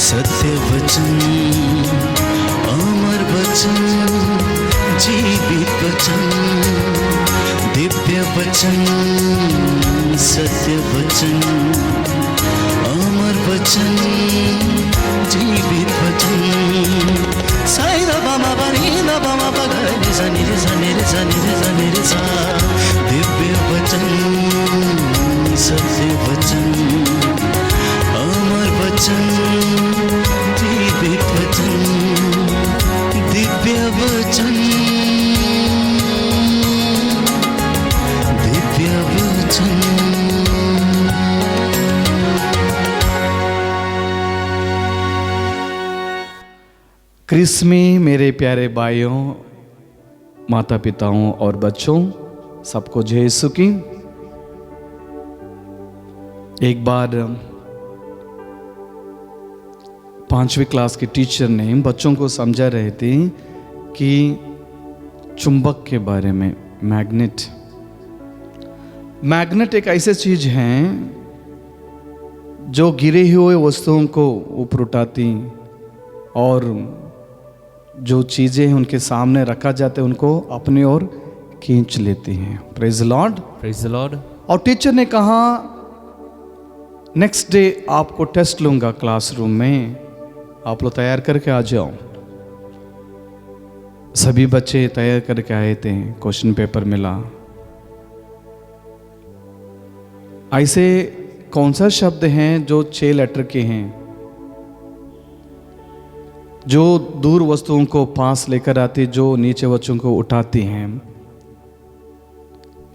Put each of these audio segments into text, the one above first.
सत्य वचन, अमर वचन, जीवित वचन, दिव्य वचन, सत्य वचन, अमर वचन, जीवित वचन। साई दा बामा बनी दा बामा बगरे रे सा नी रे सा नी रे सा नी रे सा नी रे सा। दिव्य वचन, सत्य वचन, अमर वचन, जीवित वचन, दिव्य वचन, दिव्य वचन। क्रिस में मेरे प्यारे भाइयों, माता पिताओं और बच्चों, सबको जय यीशु की। एक बार 5वीं क्लास के टीचर ने बच्चों को समझा रहे थे कि चुंबक के बारे में। मैग्नेट एक ऐसी चीज है जो गिरे हुए वस्तुओं को ऊपर उठाती और जो चीजें उनके सामने रखा जाता है उनको अपनी ओर खींच लेती हैं। Praise the lord, praise the Lord. और टीचर ने कहा नेक्स्ट डे आपको टेस्ट लूंगा क्लासरूम में, आप लोग तैयार करके आ जाओ। सभी बच्चे तैयार करके आए थे, क्वेश्चन पेपर मिला। ऐसे कौन सा शब्द हैं जो 6 लेटर के हैं, जो दूर वस्तुओं को पास लेकर आती, जो नीचे बच्चों को उठाती हैं।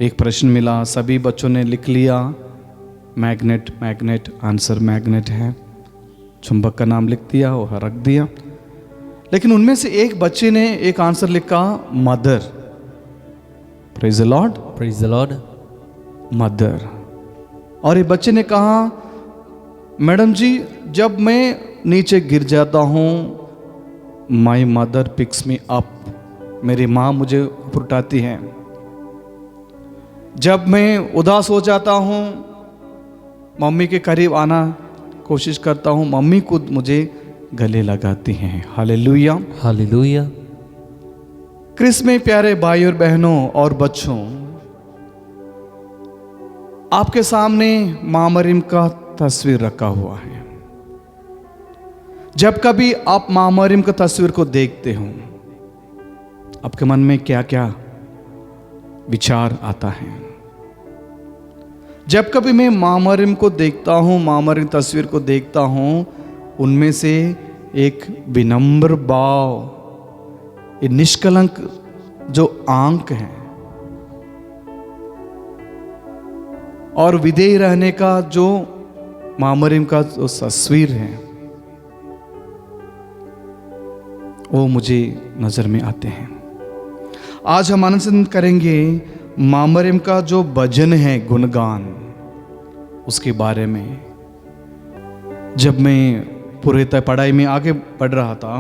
एक प्रश्न मिला, सभी बच्चों ने लिख लिया मैग्नेट। मैग्नेट आंसर मैग्नेट है, चुंबक का नाम लिख दिया और रख दिया। लेकिन उनमें से एक बच्चे ने एक आंसर लिखा mother. Praise the lord, praise the Lord. Mother. और एक बच्चे ने कहा मैडम जी, जब मैं नीचे गिर जाता हूं, my mother picks me up, मेरी माँ मुझे ऊपर उठाती है। जब मैं उदास हो जाता हूँ, मम्मी के करीब आना कोशिश करता हूँ, मम्मी खुद मुझे गले लगाती हैं। Hallelujah, hallelujah. क्रिस में प्यारे भाई और बहनों और बच्चों, आपके सामने मां मरियम का तस्वीर रखा हुआ है। जब कभी आप मां मरियम की तस्वीर को देखते हो, आपके मन में क्या क्या विचार आता है? जब कभी मैं मां मरियम को देखता हूं, मां मरियम तस्वीर को देखता हूं, उनमें से एक विनम्र भाव, ये निष्कलंक जो आंख है और विधेय रहने का जो मां मरियम का जो तस्वीर है, वो मुझे नजर में आते हैं। आज हम आनंद करेंगे मां मरियम का जो भजन है, गुणगान, उसके बारे में। जब मैं पूरे पढ़ाई में आगे बढ़ रहा था,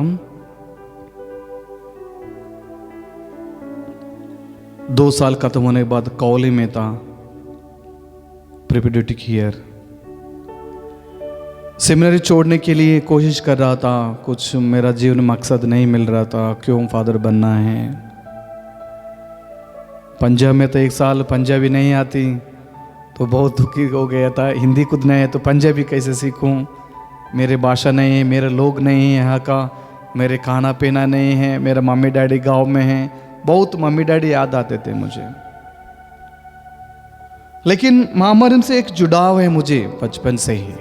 2 साल खत्म होने के बाद कॉलेज में था, प्रिपरेटरी ईयर, सेमिनरी छोड़ने के लिए कोशिश कर रहा था। कुछ मेरा जीवन मकसद नहीं मिल रहा था, क्यों फादर बनना है। पंजाब में तो 1 साल पंजाबी नहीं आती, तो बहुत दुखी हो गया था। हिंदी खुद नहीं है तो पंजाबी कैसे सीखूं, मेरे भाषा नहीं है, मेरे लोग नहीं है यहाँ का, मेरे खाना पीना नहीं है, मेरा मम्मी डैडी गांव में हैं। बहुत मम्मी डैडी याद आते थे मुझे। लेकिन मां मरियम से एक जुड़ाव है मुझे बचपन से ही।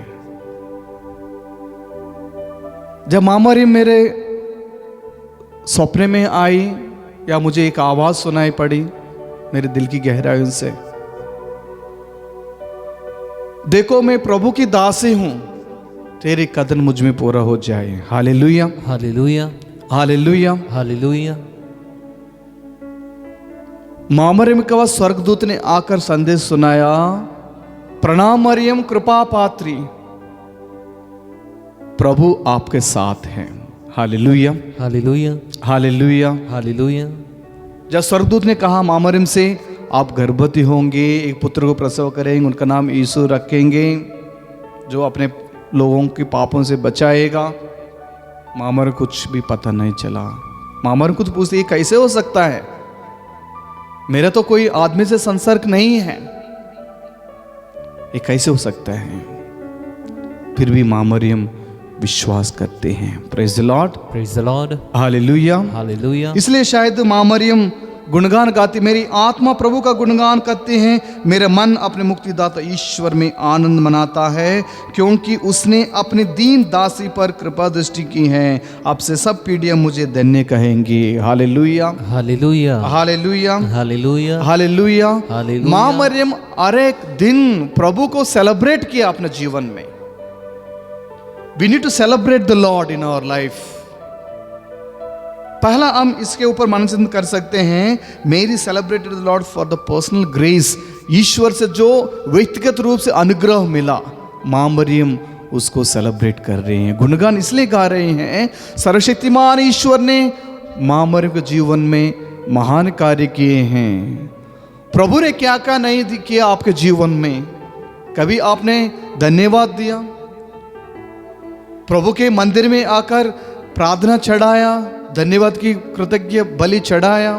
जब मां मरियम मेरे सपने में आई या मुझे एक आवाज सुनाई पड़ी मेरे दिल की गहराइयों से, देखो मैं प्रभु की दासी हूं, तेरे कदम मुझ में पूरा हो जाए। Hallelujah, hallelujah, hallelujah, hallelujah. मां मरियम का स्वर्गदूत ने आकर संदेश सुनाया, प्रणाम मरियम कृपा पात्री, प्रभु आपके साथ हैं। Hallelujah, hallelujah, hallelujah, hallelujah. जब स्वर्गदूत ने कहा मां मरियम से, आप गर्भवती होंगे, एक पुत्र को प्रसव करेंगे, उनका नाम यीशु रखेंगे, जो अपने लोगों के पापों से बचाएगा। मामर कुछ भी पता नहीं चला। मामर कुछ पूछते ये कैसे हो सकता है, मेरा तो कोई आदमी से संसर्ग नहीं है, ये कैसे हो सकता है। फिर भी मां मरियम विश्वास करते हैं। Praise the lord, praise the lord, hallelujah, hallelujah. इसलिए शायद मां मरियम गुणगान गाती, मेरी आत्मा प्रभु का गुणगान करते हैं, मेरा मन अपने मुक्तिदाता ईश्वर में आनंद मनाता है, क्योंकि उसने अपनी दीन दासी पर कृपा दृष्टि की है। अब से सब पीढ़ियां मुझे धन्य कहेंगी। Hallelujah, hallelujah, hallelujah, hallelujah, hallelujah. Hallelujah. मां मरियम हर एक दिन प्रभु को सेलिब्रेट किया अपने जीवन में। We need to celebrate the lord in our life. पहला हम इसके ऊपर मनन कर सकते हैं, Mary celebrated the lord for the personal grace. ईश्वर से जो व्यक्तिगत रूप से अनुग्रह मिला, मां मरियम उसको सेलिब्रेट कर रहे हैं, गुणगान इसलिए गा रहे हैं। सर्वशक्तिमान ईश्वर ने मां मरियम के जीवन में महान कार्य किए हैं। प्रभु ने क्या क्या नहीं किया आपके जीवन में, कभी आपने धन्यवाद दिया? प्रभु के मंदिर में आकर प्रार्थना चढ़ाया, धन्यवाद की कृतज्ञ बलि चढ़ाया?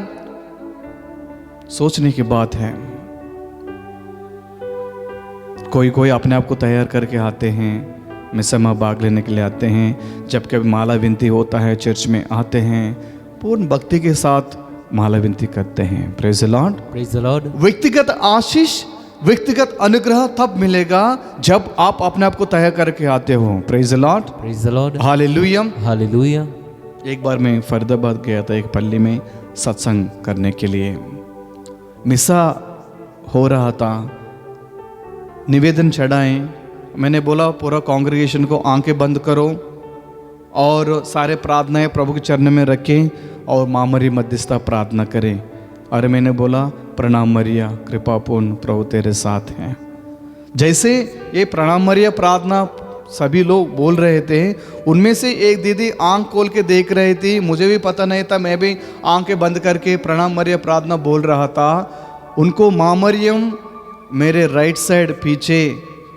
सोचने की बात है। कोई कोई अपने आप को तैयार करके आते हैं, मिसमा भाग लेने के लिए आते हैं, जब कभी माला विनती होता है चर्च में आते हैं, पूर्ण भक्ति के साथ माला विनती करते हैं। Praise the lord, praise the Lord. व्यक्तिगत आशीष, व्यक्तिगत अनुग्रह तब मिलेगा जब आप अपने आप को तैयार करके आते हो। Praise the lord, praise the lord, hallelujah, hallelujah. एक बार मैं फरीदाबाद गया था एक पल्ली में सत्संग करने के लिए। मिसा हो रहा था, निवेदन चढ़ाएं। मैंने बोला पूरा कांग्रेगेशन को आंखें बंद करो और सारे प्रार्थनाएं प्रभु के चरण में रखें और मां मरियम मध्यस्थता प्रार्थना करें। और मैंने बोला प्रणाम मरिया कृपापूर्ण प्रभु तेरे साथ हैं। जैसे ये प्रणाम मरिया प्रार्थना सभी लोग बोल रहे थे, उनमें से एक दीदी आंख खोल के देख रही थी, मुझे भी पता नहीं था, मैं भी आंखें बंद करके प्रणाम मरिया प्रार्थना बोल रहा था। उनको मां मरियम मेरे राइट साइड पीछे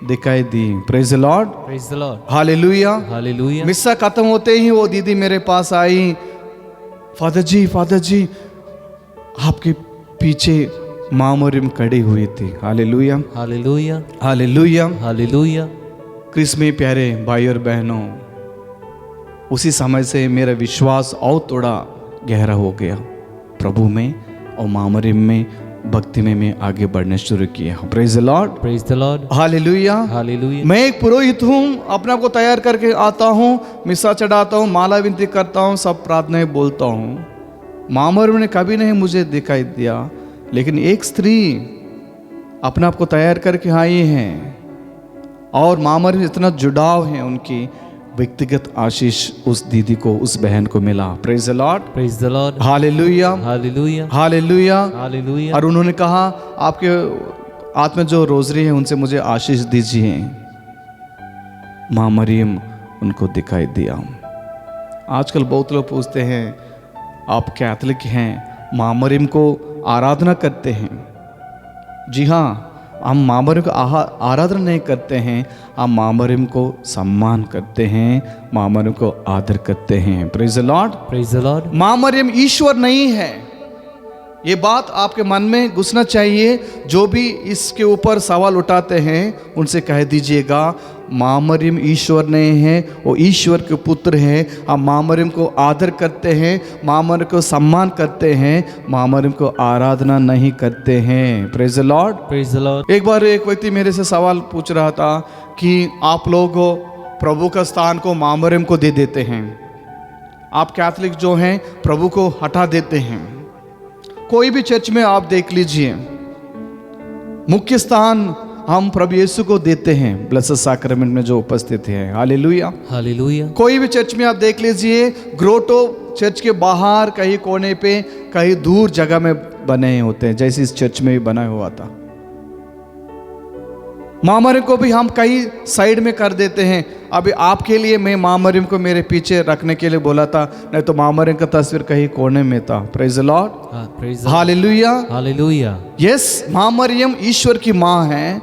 दिखाई दी। Praise the lord, praise the lord, hallelujah, hallelujah. मिस्सा खत्म होते ही वो दीदी मेरे पास आई, फादर जी आपके पीछे मां मरियम खड़ी हुई थी। Hallelujah, hallelujah, hallelujah, hallelujah. Christ में प्यारे भाई और बहनों, उसी समय से मेरा विश्वास और थोड़ा गहरा हो गया प्रभु में और मां मरियम में, भक्ति में मैं आगे बढ़ने शुरू किया। Praise the lord, praise the lord, hallelujah, hallelujah. मैं एक पुरोहित हूँ, अपने आप को तैयार करके आता हूँ, मिसा चढ़ाता हूँ, माला विनती करता हूँ, सब प्रार्थनाएं बोलता हूँ। मां मरियम ने कभी नहीं मुझे दिखाई दिया, लेकिन एक स्त्री अपने आप को तैयार करके आई हैं और मां मरियम इतना जुड़ाव है, उनकी व्यक्तिगत आशीष उस दीदी को, उस बहन को मिला। Praise the lord, praise the lord, hallelujah, hallelujah, hallelujah, hallelujah. और उन्होंने कहा आपके हाथ में जो रोजरी है उनसे मुझे आशीष दीजिए। मां मरियम उनको दिखाई दिया। आजकल बहुत लोग पूछते हैं आप कैथलिक हैं, मां मरियम को आराधना करते हैं। जी हाँ, हम मां मरियम को आराधना नहीं करते हैं, हम मां मरियम को सम्मान करते हैं, मां मरियम को आदर करते हैं। Praise the lord, praise the Lord. मां मरियम ईश्वर नहीं है, ये बात आपके मन में घुसना चाहिए। जो भी इसके ऊपर सवाल उठाते हैं उनसे कह दीजिएगा मां मरियम ईश्वर नहीं है, वो ईश्वर के पुत्र हैं। हम मां मरियम को आदर करते हैं, मां मरियम को सम्मान करते हैं, मां मरियम को आराधना नहीं करते हैं। Praise the lord, praise the Lord. एक बार एक व्यक्ति मेरे से सवाल पूछ रहा था कि आप लोग प्रभु का स्थान को मां मरियम को दे देते हैं, आप कैथलिक जो हैं प्रभु को हटा देते हैं। कोई भी चर्च में आप देख लीजिए, मुख्य स्थान हम प्रभु यीशु को देते हैं, ब्लेसेड सैक्रामेंट में जो उपस्थित है। Hallelujah, hallelujah. कोई भी चर्च में आप देख लीजिए, ग्रोटो चर्च के बाहर कहीं कोने पे कहीं दूर जगह में बने होते हैं, जैसे इस चर्च में भी बना हुआ था। मां मरियम को भी हम कहीं साइड में कर देते हैं। अभी आपके लिए मैं मां मरियम को मेरे पीछे रखने के लिए बोला था, नहीं तो मां मरियम का तस्वीर कहीं कोने में था। Praise the lord, praise hallelujah, hallelujah. Yes, मां मरियम ईश्वर की मां है,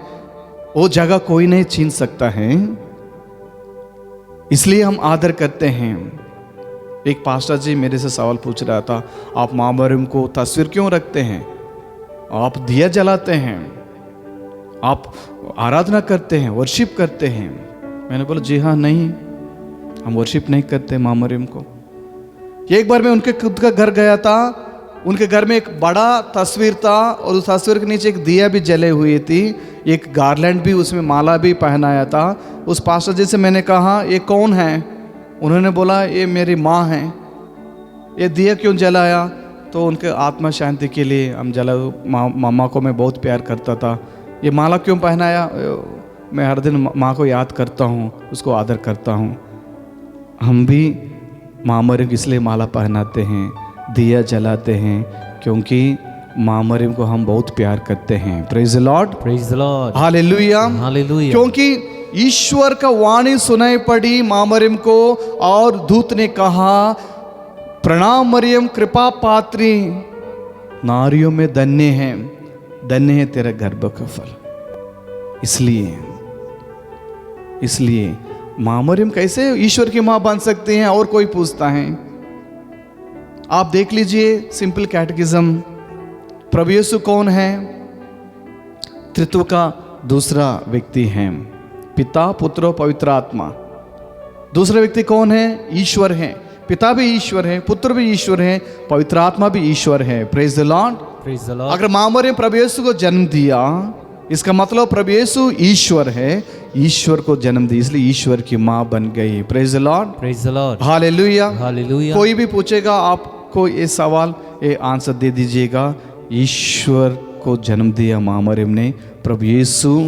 वो जगह कोई नहीं छीन सकता है। इसलिए हम आदर करते हैं। एक पास्टर जी मेरे से सवाल पूछ रहा था, आप माँ मरियम को तस्वीर क्यों रखते हैं, आप दिया जलाते हैं, आप आराधना करते हैं, वर्शिप करते हैं? मैंने बोला जी हाँ, नहीं, हम वर्शिप नहीं करते माँ मरियम को। एक बार मैं उनके खुद का घर गया था, उनके घर में एक बड़ा तस्वीर था और उस तस्वीर के नीचे एक दिया भी जले हुई थी, एक गार्लैंड भी, उसमें माला भी पहनाया था। उस पास्टर जी से मैंने कहा ये कौन है? उन्होंने बोला ये मेरी माँ है। ये दिया क्यों जलाया? तो उनके आत्मा शांति के लिए हम जला। मामा को मैं बहुत प्यार करता था। ये माला क्यों पहनाया? मैं हर दिन माँ को याद करता हूँ, उसको आदर करता हूँ। हम भी माँ मरियम इसलिए माला पहनाते हैं, दिया जलाते हैं, क्योंकि माँ मरियम को हम बहुत प्यार करते हैं। Praise the lord, praise the lord, hallelujah, hallelujah. क्योंकि ईश्वर का वाणी सुनाई पड़ी माँ मरियम को और दूत ने कहा, प्रणाम मरियम, कृपा पात्री, नारियों में धन्य है तेरा गर्भ का फल। इसलिए माँ मरियम कैसे ईश्वर की माँ बन सकती हैं? और कोई पूछता है, आप देख लीजिए सिंपल कैटेकिज्म। प्रभु यीशु कौन है? त्रित्व का दूसरा व्यक्ति है, पिता, पुत्र और पवित्र आत्मा। दूसरा व्यक्ति कौन है? ईश्वर है। पिता भी ईश्वर है, पुत्र भी ईश्वर है, पवित्र आत्मा भी ईश्वर है। Praise the lord, praise the Lord. अगर माँ मरियम प्रभु यीशु को जन्म दिया, इसका मतलब प्रभु यीशु ईश्वर है, ईश्वर को जन्म दी, इसलिए ईश्वर की माँ बन गई। Praise the lord, praise the lord, hallelujah, hallelujah. कोई भी पूछेगा आपको ये सवाल, ये आंसर दे दीजिएगा, ईश्वर को जन्म दिया माँ मरियम ने। प्रभु यीशु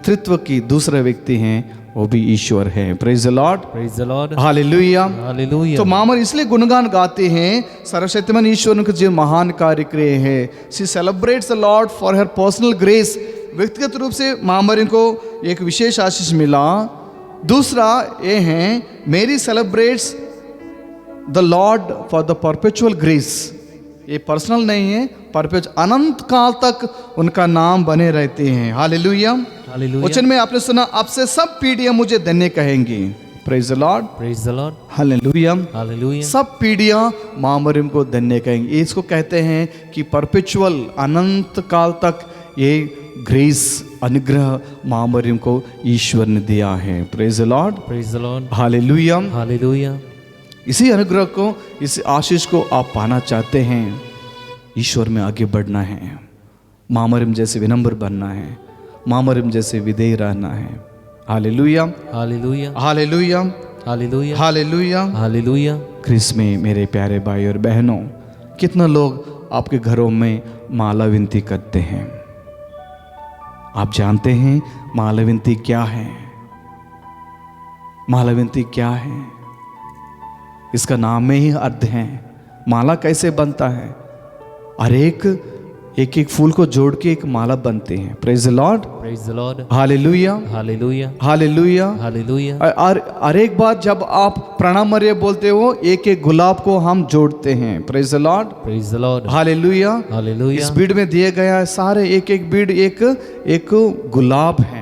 त्रित्व की दूसरे व्यक्ति हैं, वो भी ईश्वर है। Praise the lord, praise the lord, hallelujah, hallelujah. तो माँ मरियम इसलिए गुणगान गाते हैं, सर्वशक्तिमान ईश्वर ने जो महान कार्य किए हैं। She celebrates the lord for her personal grace. व्यक्तिगत रूप से माँ मरियम को एक विशेष आशीष मिला। दूसरा ये है, मेरी celebrates the lord for the perpetual grace. ये पर्सनल नहीं है, परपेचुअल, अनंत काल तक उनका नाम बने रहते हैं। Hallelujah, hallelujah. वचन में आपने सुना, अब से सब पीढ़ियां मुझे धन्य कहेंगी। Praise the lord, praise the lord, hallelujah, hallelujah. सब पीढ़ियां माँ मरियम को धन्य कहेंगी। इसको कहते हैं कि परपेचुअल, अनंत काल तक ये ग्रेस, अनुग्रह माँ मरियम को ईश्वर ने दिया है। Praise the lord, praise the lord, hallelujah. Hallelujah. इसी अनुग्रह को, इस आशीष को आप पाना चाहते हैं, ईश्वर में आगे बढ़ना है, माँ मरियम जैसे विनम्र बनना है, माँ मरियम जैसे विधेय रहना है। Hallelujah, hallelujah, hallelujah, hallelujah, hallelujah. Hallelujah. Christ में मेरे प्यारे भाई और बहनों, कितना लोग आपके घरों में माला विनती करते हैं? आप जानते हैं माला विनती क्या है? माला विनती क्या है? इसका नाम में ही अर्थ है। माला कैसे बनता है? और एक एक फूल को जोड़ के एक माला बनते हैं। Praise the lord, praise the lord, hallelujah, hallelujah, hallelujah, hallelujah. और एक बार जब आप प्रणाम मरियम बोलते हो, एक एक गुलाब को हम जोड़ते हैं। Praise the lord, praise the lord, hallelujah, hallelujah. इस बीड में दिए गया है सारे एक एक बीड एक गुलाब है।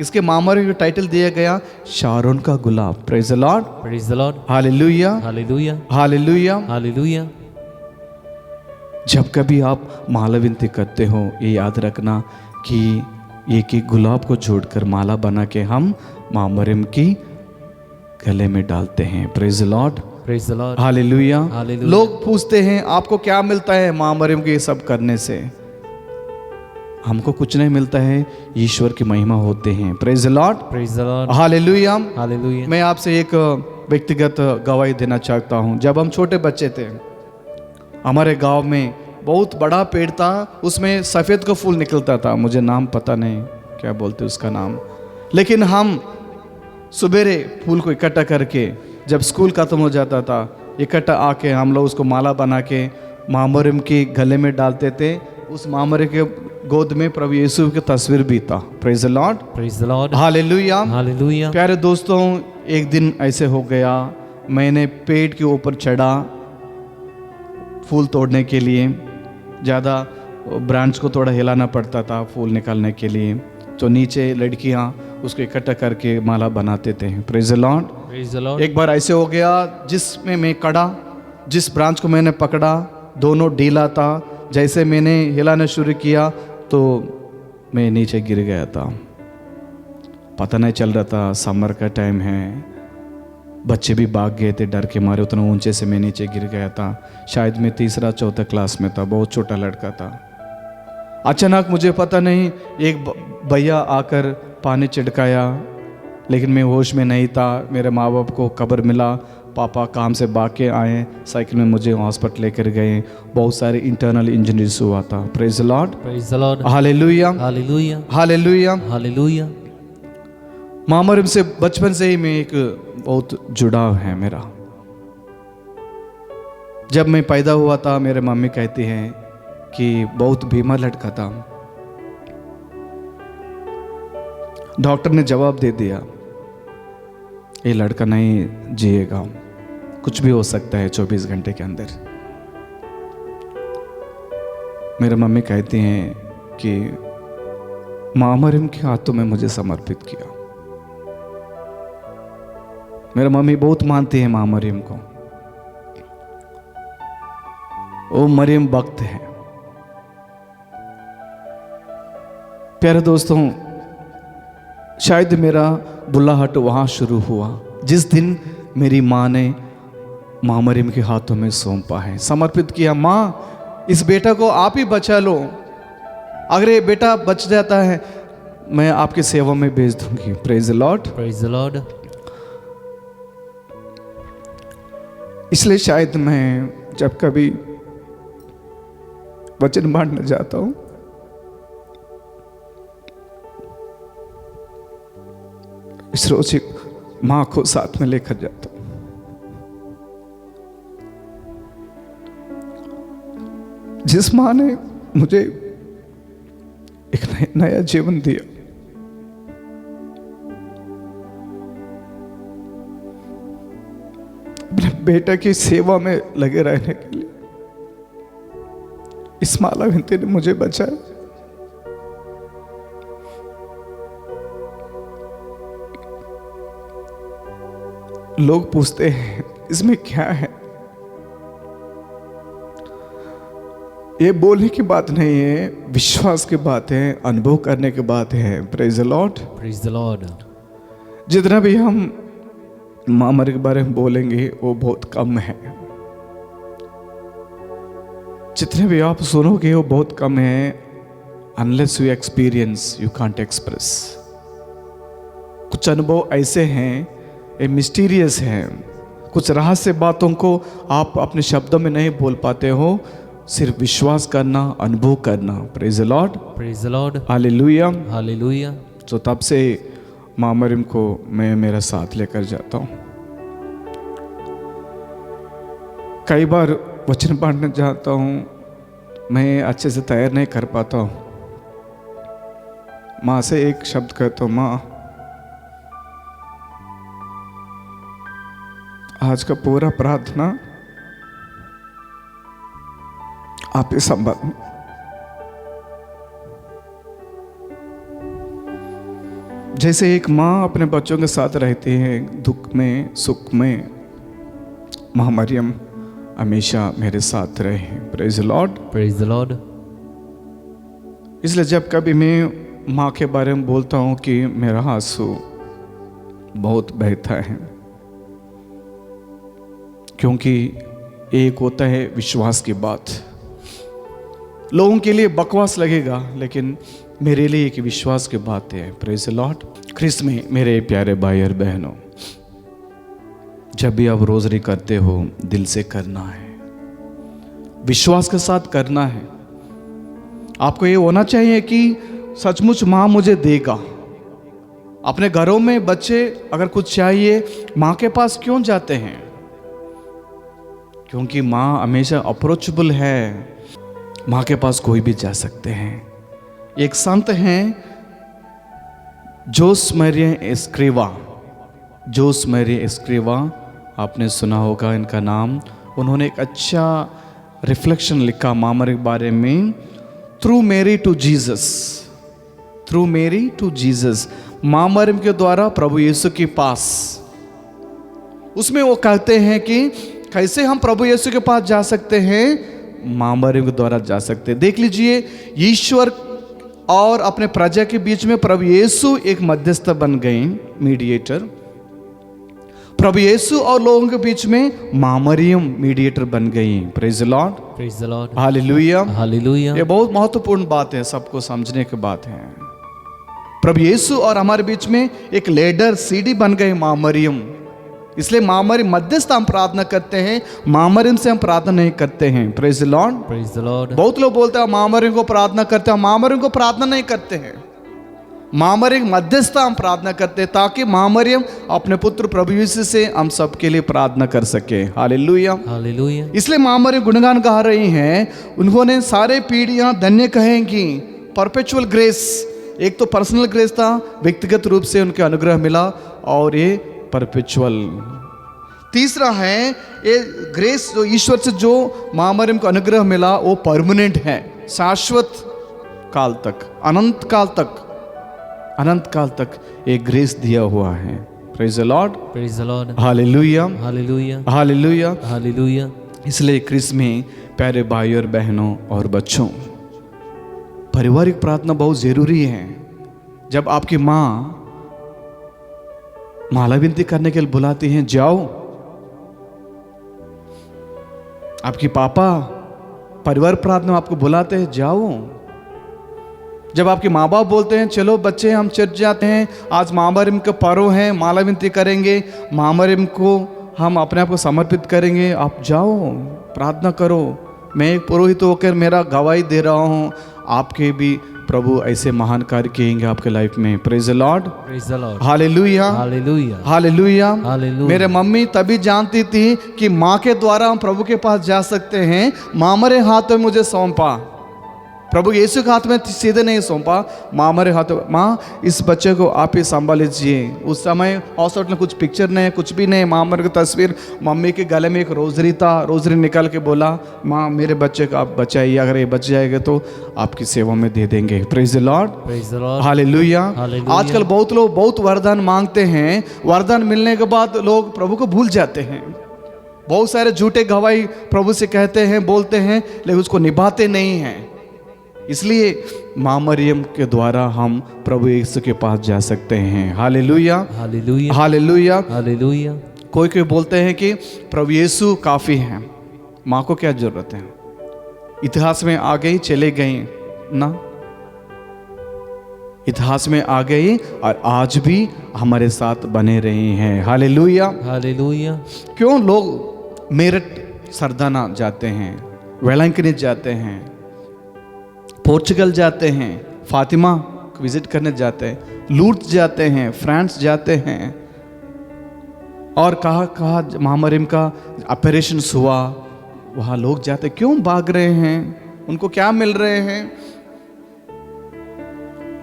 इसके माँ मरियम का टाइटल दिया गया शारोन का गुलाब। Praise the lord, praise the lord, hallelujah, hallelujah, hallelujah. Hallelujah. जब कभी आप माला विनती करते हो, ये याद रखना कि एक एक गुलाब को जोड़कर माला बना के हम माँ मरियम की गले में डालते हैं। Praise the lord, praise the lord, hallelujah. Hallelujah. लोग पूछते हैं आपको क्या मिलता है माँ मरियम के ये सब करने से? हमको कुछ नहीं मिलता है, ईश्वर की महिमा होते हैं। Praise the lord, praise the lord, hallelujah. Hallelujah. मैं आपसे एक व्यक्तिगत गवाही देना चाहता हूँ। जब हम छोटे बच्चे थे, हमारे गांव में बहुत बड़ा पेड़ था, उसमें सफ़ेद का फूल निकलता था। मुझे नाम पता नहीं क्या बोलते उसका नाम, लेकिन हम सुबेरे फूल को इकट्ठा करके जब स्कूल ख़त्म हो जाता था, इकट्ठा आके हम लोग उसको माला बना के माँ मरियम के गले में डालते थे। उस माँ मरियम के गोद में प्रभु यीशु की तस्वीर भी था। Praise the lord, praise the lord, hallelujah, hallelujah. प्यारे दोस्तों, एक दिन ऐसे हो गया, मैंने पेड़ के ऊपर चढ़ा फूल तोड़ने के लिए। ज़्यादा ब्रांच को थोड़ा हिलाना पड़ता था फूल निकालने के लिए। तो नीचे लड़कियाँ उसको इकट्ठा करके माला बनाते थे। Praise the Lord. Praise the Lord. एक बार ऐसे हो गया जिसमें मैं कड़ा, जिस ब्रांच को मैंने पकड़ा दोनों ढीला था, जैसे मैंने हिलाना शुरू किया तो मैं नीचे गिर गया था। पता नहीं चल रहा था, समर का टाइम है, बच्चे भी भाग गए थे डर के मारे, उतना ऊंचे से मैं नीचे गिर गया था। शायद मैं तीसरा चौथा क्लास में था, बहुत छोटा लड़का था। अचानक मुझे पता नहीं एक भैया आकर पानी छिड़काया, लेकिन मैं होश में नहीं था। मेरे माँ बाप को खबर मिला, पापा काम से भाग के आए, साइकिल में मुझे हॉस्पिटल लेकर गए। बहुत सारे इंटरनल इंजरीज हुआ था। Praise the Lord. Praise the Lord. Hallelujah, Hallelujah. Hallelujah. Hallelujah. माँ मरियम से बचपन से ही मैं एक बहुत जुड़ाव है मेरा। जब मैं पैदा हुआ था मेरे मम्मी कहती हैं कि बहुत बीमार लड़का था। डॉक्टर ने जवाब दे दिया ये लड़का नहीं जिएगा, कुछ भी हो सकता है 24 घंटे के अंदर। मेरे मम्मी कहती हैं कि माँ मरियम के हाथों में मुझे समर्पित किया। मेरा मम्मी बहुत मानती है माँ मरियम को, वो मरियम भक्त है। प्यारे दोस्तों, शायद मेरा बुलाहट वहाँ शुरू हुआ जिस दिन मेरी माँ ने माँ मरियम के हाथों में सौंपा है, समर्पित किया। माँ इस बेटा को आप ही बचा लो, अगर ये बेटा बच जाता है मैं आपकी सेवा में भेज दूंगी। Praise the Lord. Praise the Lord. इसलिए शायद मैं जब कभी वचन बांटने जाता हूँ इस रोज एक माँ को साथ में लेकर जाता हूँ। जिस माँ ने मुझे एक नया जीवन दिया, अपने बेटा की सेवा में लगे रहने के लिए इस माला विनती ने मुझे बचाया। लोग पूछते हैं इसमें क्या है, ये बोलने की बात नहीं है, विश्वास की बात है, अनुभव करने की बात है। Praise the Lord. Praise the Lord. जितना भी हम माँ मरियम के बारे में बोलेंगे वो बहुत कम है, जितने भी आप सुनोगे वो बहुत कम है। Unless you experience you can't express. कुछ अनुभव ऐसे हैं, ये मिस्टीरियस हैं, कुछ रहस्य बातों को आप अपने शब्दों में नहीं बोल पाते हो, सिर्फ विश्वास करना, अनुभव करना। Praise the Lord. Praise the Lord. Hallelujah. Hallelujah. तो तब से माँ मरियम को मैं मेरा साथ लेकर जाता हूँ। कई बार वचन पढ़ने जाता हूँ, मैं अच्छे से तैयार नहीं कर पाता हूँ। माँ से एक शब्द कहता हूँ, माँ आज का पूरा प्रार्थना आप ही संभाल। जैसे एक माँ अपने बच्चों के साथ रहती है दुख में सुख में, माँ मरियम हमेशा मेरे साथ रहे। Praise the Lord. Praise the Lord. इसलिए जब कभी मैं माँ के बारे में बोलता हूँ कि मेरा आंसू बहुत बहता है, क्योंकि एक होता है विश्वास की बात। लोगों के लिए बकवास लगेगा, लेकिन मेरे लिए एक विश्वास की बात है। Praise the Lord. ख्रिस्त में मेरे प्यारे भाई और बहनों, जब भी आप रोजरी करते हो दिल से करना है, विश्वास के साथ करना है। आपको ये होना चाहिए कि सचमुच माँ मुझे देगा। अपने घरों में बच्चे अगर कुछ चाहिए माँ के पास क्यों जाते हैं? क्योंकि माँ हमेशा अप्रोचेबल है, माँ के पास कोई भी जा सकते हैं। एक संत हैं जोस मैरिया एस्क्रिवा, जोस मैरिया एस्क्रिवा, आपने सुना होगा इनका नाम। उन्होंने एक अच्छा रिफ्लेक्शन लिखा माँ मरियम के बारे में, through Mary to Jesus. Through Mary to Jesus, माँ मरियम के द्वारा प्रभु यीशु के पास। उसमें वो कहते हैं कि कैसे हम प्रभु यीशु के पास जा सकते हैं, माँ मरियम के द्वारा जा सकते हैं। देख लीजिए, ईश्वर और अपने प्रजा के बीच में प्रभु यीशु एक मध्यस्थ बन गए, मीडिएटर। प्रभु यीशु और लोगों के बीच में माँ मरियम मीडिएटर बन गई। Praise the Lord, Praise the Lord. Hallelujah. Hallelujah. ये बहुत महत्वपूर्ण बात है, सबको समझने की बात है। प्रभु यीशु और हमारे बीच में एक लीडर सीडी बन गए माँ मरियम। इसलिए माँ मरियम मध्यस्थ हम प्रार्थना करते हैं, माँ मरियम से हम प्रार्थना नहीं करते हैं। Praise the Lord. Praise the Lord. बहुत लोग बोलते हैं माँ मरियम को प्रार्थना करते हैं, माँ मरियम को प्रार्थना नहीं करते हैं। माँ मरियम मध्यस्थ हम प्रार्थना करते हैं ताकि माँ मरियम अपने पुत्र प्रभु यीशु से हम सबके लिए प्रार्थना कर सके। हालेलुया। Hallelujah. इसलिए माँ मरियम गुणगान गा रही हैं। उन्होंने सारे पीढ़ियां धन्य कहेंगी। परपेचुअल ग्रेस, एक तो पर्सनल ग्रेस था, व्यक्तिगत रूप से उनके अनुग्रह मिला, और ये परपेचुअल। तीसरा है ये ग्रेस, जो ईश्वर से जो माँ मरियम को अनुग्रह मिला वो परमानेंट है, शाश्वत काल तक, अनंत काल तक एक ग्रेस दिया हुआ है। Praise the Lord, Praise the Lord. Hallelujah, Hallelujah. Hallelujah. Hallelujah. इसलिए क्रिस में प्यारे भाई और बहनों और बच्चों, पारिवारिक प्रार्थना बहुत जरूरी है। जब आपकी माँ माला विनती करने के लिए बुलाती हैं, जाओ। आपकी पापा परिवार प्रार्थना में आपको बुलाते हैं, जाओ। जब आपके माँ बाप बोलते हैं चलो बच्चे हम चर्च जाते हैं, आज माँ मरियम के पर्व हैं, माला विनती करेंगे, माँ मरियम को हम अपने आप को समर्पित करेंगे, आप जाओ प्रार्थना करो। मैं एक पुरोहित होकर मेरा गवाही दे रहा हूँ, आपके भी प्रभु ऐसे महान कार्य किएंगे आपके लाइफ में। Praise the Lord, Praise the Lord. Hallelujah, Hallelujah. Hallelujah. Hallelujah. मेरे मम्मी तभी जानती थी कि माँ के द्वारा हम प्रभु के पास जा सकते हैं। माँ मेरे हाथ में मुझे सौंपा, प्रभु यीशु के हाथ में सीधे नहीं सौंपा, माँ मेरे हाथ में, माँ इस बच्चे को आप ही संभाल लीजिए। उस समय हॉस्पिटल में कुछ पिक्चर नहीं, कुछ भी नहीं, माँ मेरे की तस्वीर, मम्मी के गले में एक रोजरी था, रोजरी निकाल के बोला माँ मेरे बच्चे को आप बचाइए, अगर ये बच जाएगा तो आपकी सेवा में दे देंगे। Praise the Lord, Praise the Lord. Hallelujah. Hallelujah. आजकल बहुत लोग बहुत वरदान मांगते हैं, वरदान मिलने के बाद लोग प्रभु को भूल जाते हैं। बहुत सारे झूठे गवाही प्रभु से कहते हैं, बोलते हैं, लेकिन उसको निभाते नहीं हैं। इसलिए माँ मरियम के द्वारा हम प्रभु यीशु के पास जा सकते हैं। Hallelujah, Hallelujah. हालेलुया। Hallelujah. कोई कोई बोलते हैं कि प्रभु यीशु काफ़ी हैं, माँ को क्या जरूरत है, इतिहास में आ गई चले गई ना, इतिहास में आ गई और आज भी हमारे साथ बने रहे हैं। हालेलुया। Hallelujah. क्यों लोग मेरठ सरदाना जाते हैं, वेलंकनी जाते हैं, पोर्चुगल जाते हैं, फातिमा को विजिट करने जाते हैं, लूर्द्स जाते हैं, फ्रांस जाते हैं, और कहाँ कहाँ माँ मरियम का ऑपरेशन हुआ वहाँ लोग जाते। क्यों भाग रहे हैं? उनको क्या मिल रहे हैं?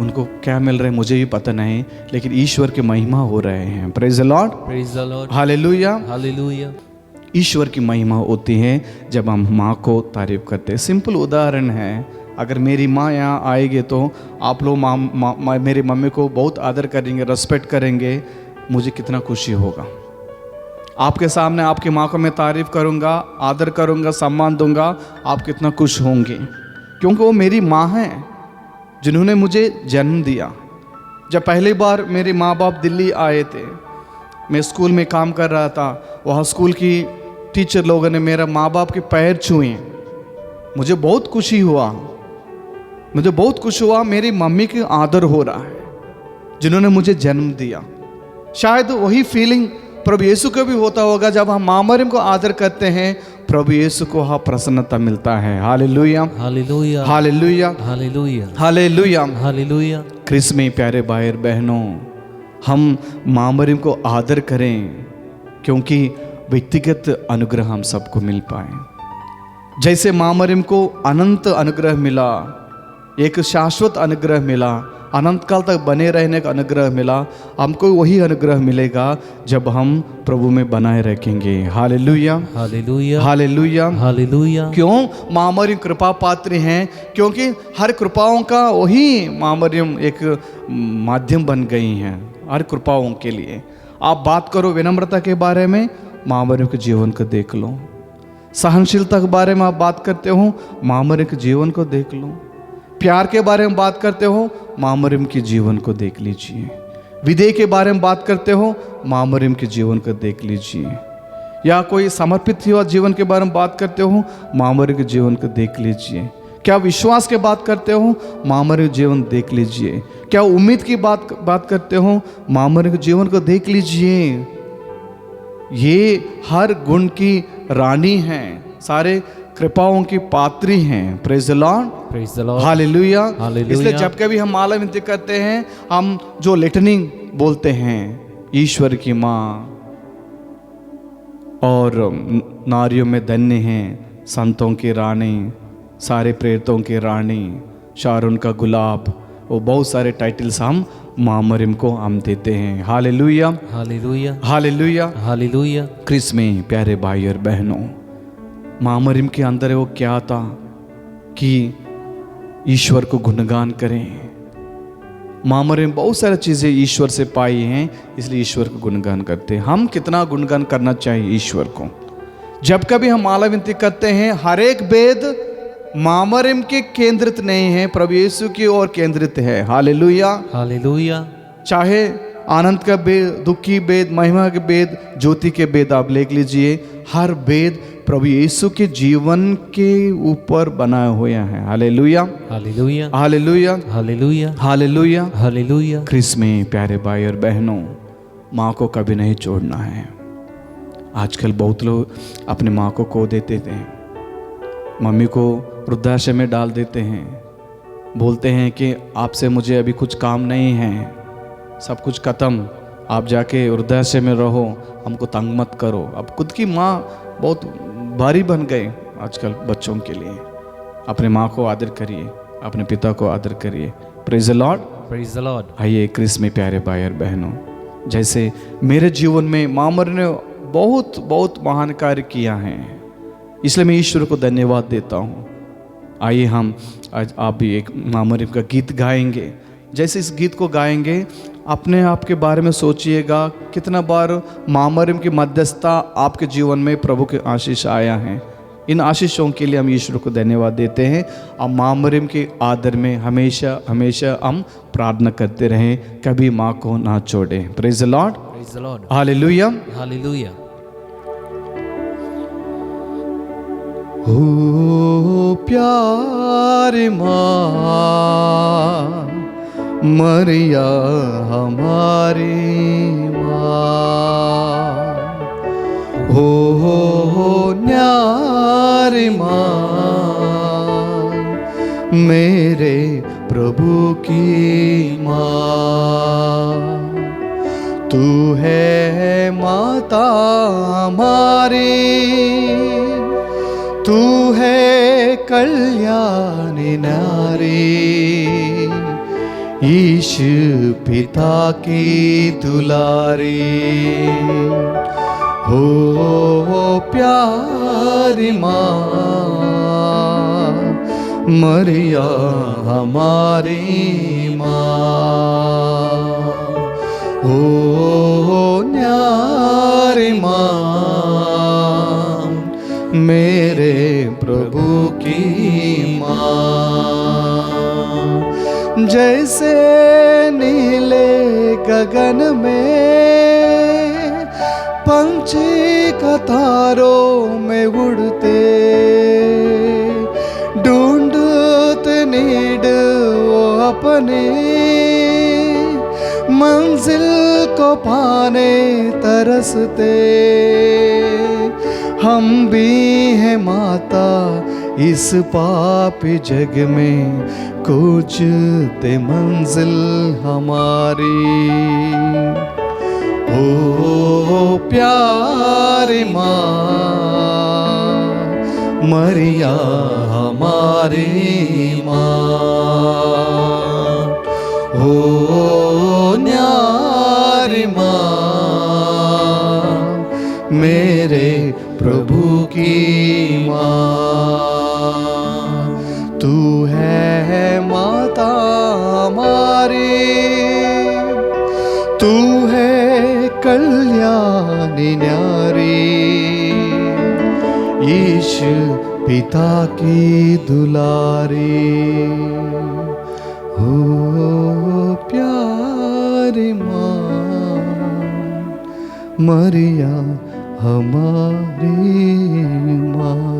उनको क्या मिल रहे हैं मुझे भी पता नहीं, लेकिन ईश्वर की महिमा हो रहे हैं। Praise the Lord, Praise the Lord. Hallelujah. Hallelujah. ईश्वर की महिमा होती है जब हम माँ को तारीफ करते हैं। सिंपल उदाहरण है, अगर मेरी माँ यहाँ आएगी तो आप लोग मेरी मम्मी को बहुत आदर करेंगे, रेस्पेक्ट करेंगे, मुझे कितना खुशी होगा। आपके सामने आपकी माँ को मैं तारीफ करूँगा, आदर करूँगा, सम्मान दूंगा, आप कितना खुश होंगे, क्योंकि वो मेरी माँ हैं जिन्होंने मुझे जन्म दिया। जब पहली बार मेरे माँ बाप दिल्ली आए थे, मैं स्कूल में काम कर रहा था, वहाँ स्कूल की टीचर लोगों ने मेरा माँ बाप के पैर छुए, मुझे बहुत खुशी हुआ, मुझे बहुत खुश हुआ। मेरी मम्मी की आदर हो रहा है जिन्होंने मुझे जन्म दिया। शायद वही फीलिंग प्रभु यीशु को भी होता होगा, जब हम माँ मरियम को आदर करते हैं प्रभु यीशु को वहाँ प्रसन्नता मिलता है। Hallelujah, Hallelujah. Hallelujah, Hallelujah. Hallelujah. Hallelujah. Chris में प्यारे भाई और बहनों, हम माँ मरियम को आदर करें, क्योंकि व्यक्तिगत अनुग्रह हम सबको मिल पाए। जैसे माँ मरियम को अनंत अनुग्रह मिला, एक शाश्वत अनुग्रह मिला, अनंत काल तक बने रहने का अनुग्रह मिला, हमको वही अनुग्रह मिलेगा जब हम प्रभु में बनाए रखेंगे। Hallelujah, hallelujah, hallelujah, hallelujah. क्यों? माँ मरियम कृपा पात्र हैं, क्योंकि हर कृपाओं का वही माँ मरियम एक माध्यम बन गई हैं हर कृपाओं के लिए। आप बात करो विनम्रता के बारे में, माँ मरियम के जीवन को देख लो। सहनशीलता के बारे में आप बात करते हो, माँ मरियम के जीवन को देख लो। प्यार के बारे में बात करते हो, माँ मरियम के जीवन को देख लीजिए। विधेय के बारे में बात करते हो, माँ मरियम के जीवन को देख लीजिए। या कोई समर्पित हुआ जीवन के बारे में बात करते हो, माँ मरियम के जीवन को देख लीजिए। क्या विश्वास के बात करते हो, माँ मरियम के जीवन देख लीजिए। क्या उम्मीद की बात करते हो, माँ मरियम के जीवन को देख लीजिए। ये हर गुण की रानी हैं, सारे कृपाओं की पात्री हैं। Praise the lord, praise the lord, hallelujah. Hallelujah. इसलिए जब कभी हम माला विनती करते हैं, हम जो लिटनी बोलते हैं, ईश्वर की माँ और नारियों में धन्य हैं, संतों की रानी, सारे प्रेरितों की रानी, शारून का गुलाब, वो बहुत सारे टाइटल्स हम माँ मरियम को हम देते हैं। Hallelujah, hallelujah, hallelujah. Hallelujah. Christ में प्यारे भाई और बहनों, माँ मरियम के अंदर वो क्या था कि ईश्वर को गुणगान करें। माँ मरियम बहुत सारी चीज़ें ईश्वर से पाई हैं, इसलिए ईश्वर को गुणगान करते हैं। हम कितना गुणगान करना चाहिए ईश्वर को। जब कभी हम माला विनती करते हैं, हर एक वेद माँ मरियम के केंद्रित नहीं है, प्रभु यीशु की ओर केंद्रित है। Hallelujah, hallelujah. चाहे आनंद का वेद, दुख की वेद, महिमा के वेद, ज्योति के वेद आप लिख लीजिए, हर वेद प्रभु यीशु के जीवन के ऊपर बनाए हुए हैं। Hallelujah, hallelujah, hallelujah, hallelujah, hallelujah. Hallelujah. Christ में प्यारे भाई और बहनों, माँ को कभी नहीं छोड़ना है। आजकल बहुत लोग अपने माँ को खो देते थे, मम्मी को वृद्धाश्रम में डाल देते हैं, बोलते हैं कि आपसे मुझे अभी कुछ काम नहीं है, सब कुछ ख़त्म, आप जाके वृद्धाश्रम में रहो, हमको तंग मत करो। अब खुद की माँ बहुत भारी बन गए आजकल बच्चों के लिए। अपने माँ को आदर करिए, अपने पिता को आदर करिए। Praise the lord, praise the Lord. आइए क्रिस में प्यारे भाई और बहनों, जैसे मेरे जीवन में माँ मरियम ने बहुत बहुत महान कार्य किया है, इसलिए मैं ईश्वर को धन्यवाद देता हूँ। आइए हम आज आप भी एक माँ मरियम का गीत गाएंगे। जैसे इस गीत को गाएंगे, अपने आप के बारे में सोचिएगा, कितना बार माँ मरियम की मध्यस्थता आपके जीवन में प्रभु के आशीष आया है। इन आशीषों के लिए हम ईश्वर को धन्यवाद देते हैं। और माँ मरियम के आदर में हमेशा हमेशा हम प्रार्थना करते रहें, कभी माँ को ना छोड़ें। Praise the lord, praise the lord. Hallelujah, hallelujah. हो प्यारी माँ मरिया हमारी माँ, हो न्यारी माँ मेरे प्रभु की माँ। तू है माता हमारी, तू है कल्याणी नारी, ईश पिता की दुलारी। हो प्यारी माँ मरिया हमारी माँ, हो न्यारी माँ मेरे प्रभु की माँ। जैसे नीले गगन में पंछी कतारों में उड़ते, ढूंढते नीड वो अपने मंजिल को पाने तरसते। हम भी हैं माता इस पापी जग में, खोजते मंजिल हमारी। ओ प्यारी माँ मरिया हमारी माँ, ओ की माँ, तू है माता हमारी, तू है कल्याणी न्यारी, यीशु पिता की दुलारी। हो प्यारी माँ, मरिया हमारी माँ।